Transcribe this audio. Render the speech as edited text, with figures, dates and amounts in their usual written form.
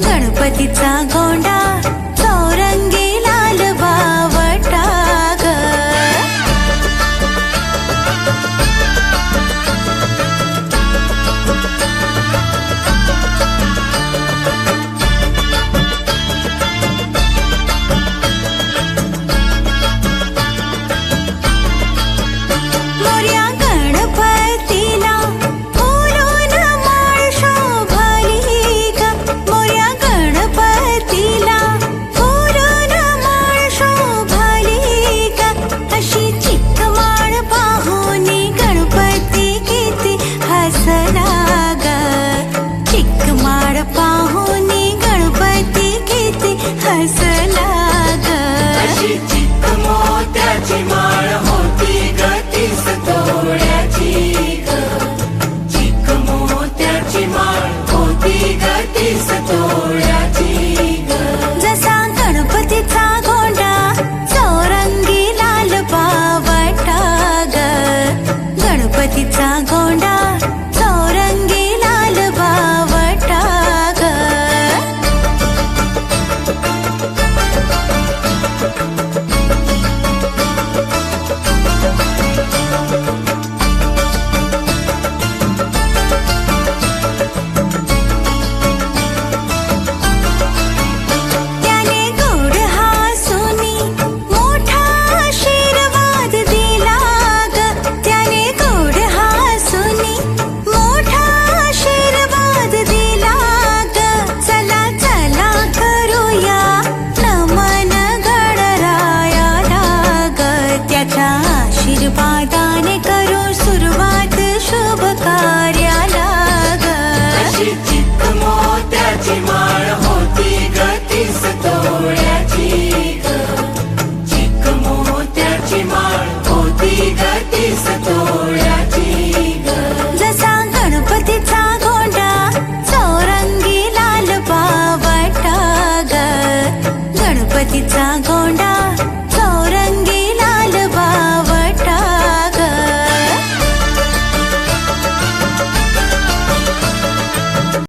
गणपतीचा गोंडा चौरंगी लाल बावटा ग. मोरया गणपतीला फुलून माळ शोभली ग. मोरया गणपतीला फुलून माळ शोभली ग. अशी चिक माळ पाहून गणपती किती हसला ग. चिक माळ पाहून गणपती किती हसला ग. अशी चिक मोत्याची माळ होती ग तीस तोळ्याची ग. चिक मोत्याची माळ होती ग तीस तोळ्याची ग. जसा गणपतीचा गोंडा चौरंगी लाल बावटा ग. गणपतीचा गोंडा चौरंगी लाल बावटा ग. त्याने गोड हसूनी मोठा आशीर्वाद दिला ग. त्याने गोड हसूनी मोठा आशीर्वाद दिला ग. चला चला करूया नमन गणरायाला ग. त्याच्या आशीर्वादाने करू सुरुवात शुभ कार्याला ग. अशी चिक मोत्याची माळ